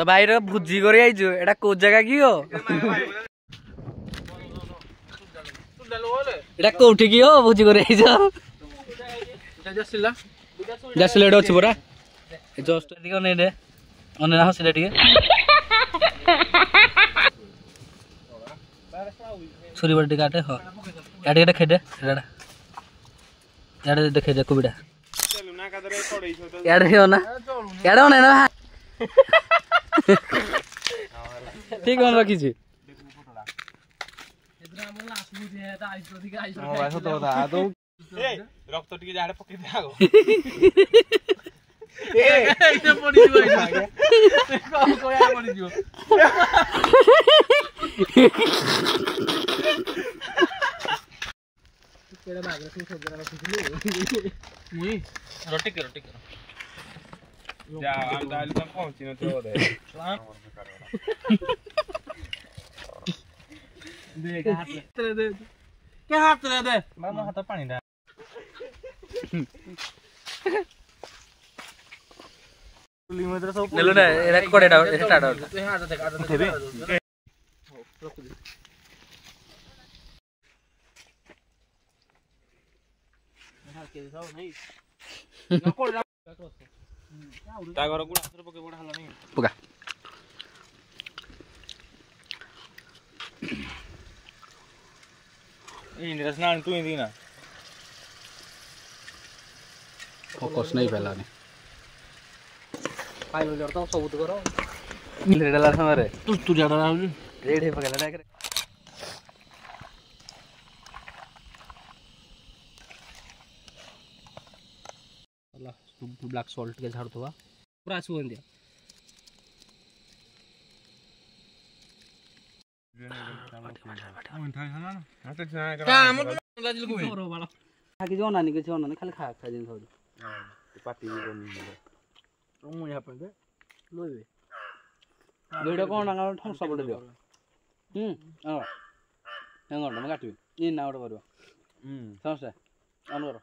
तो भाई रो भुजी कर एटा को जगह की हो एटा कोठी की हो भुजी कर जसिला अछि परा जस्ट टिके नै दे अने हसिला टिके छुरी बड़ टिके काटे हो याडे देखे दे एडा याडे देखे दे कुबिडा याडे हो ना याडे होना ना ठीक मन रखी छी रक्त टिके जाडे पके दे आगो ए इते पडी जो को या पडी जो केड़ा बागरे से सजरा रखिले मुई रोटी के जा हम दाल तक पहुंची न तो दे देख हाथ दे के हाथ दे मामा हाथ पानी दे लिमिटर सब नेलो ना एरा कोडेटा स्टार्ट आउट तू हाथ देख आठ देख रख दे हाथ के दिखाओ नहीं न कोड ता घर गुडा हाथ पके बडा हला नहीं पका इंद्र स्नान तू ही ना फोकस नहीं फैला ने फाइल ले तो सबूत करो मिल रेडला समरे तू जाडा रेड है पकड़ ले करे अल्लाह ब्लैक सॉल्ट के झाड़ दवा पूरा सुन दिया काम लाजिल को वाला खाकी जो नानी के छोना खाली खा दिन सब पार्टी को मु यहाँ पे लोबे लोइडा कोन डांगा ठंसा पड़े दियो एंगोड म काटबी इन ना ओड परबो समस्या ऑन करो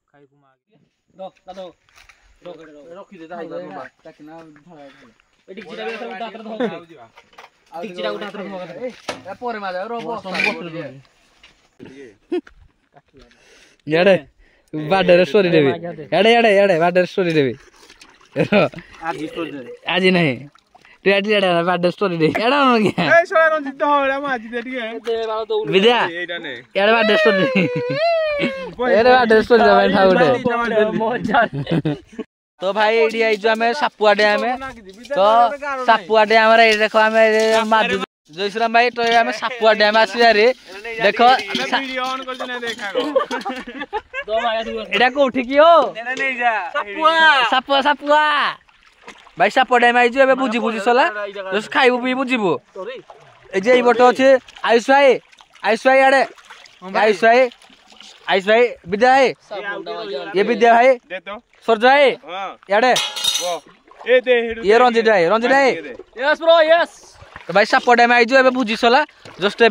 खाई को मागे दो रखी दे ताई ताकना धरा एडी चिरा बे उठा हाथ धो चिरा उठा हाथ धो ए पोरे मा जाओ रो बस याडे बाडर स्टोरी देबी याडे बाडर स्टोरी देबी आज नहीं तू याडे बाडर स्टोरी दे याडा न के ए सोला रंजित होड़ा म आज दे टिके विद्या याडे बाडर स्टोरी एरे बाडर स्टोरी दे बैठा उठे मजा तो भाई एडी आई जो हमें सापुआ डैम में तो सापुआ डैम रे देखो हमें मादु जयश्राम भाई तो हमें सापुआ डैम आसी रे देखो वीडियो ऑन कर देना देखा को दो माया एडा को उठी की हो नहीं जा सापुआ भाई सापुआ डैम आई जो एबे बुझी सला जस खाइबो पी बुझिबो ए जे बटो अछि आयुष भाई आड़े आयुष भाई विद्या भाई ये विद्या भाई दे तो सरजा भाई याडे वो ए दे ये रंजित भाई यस ब्रो यस तो भाई सापुआ डैम आई जो एबे बुझी सला जस्ट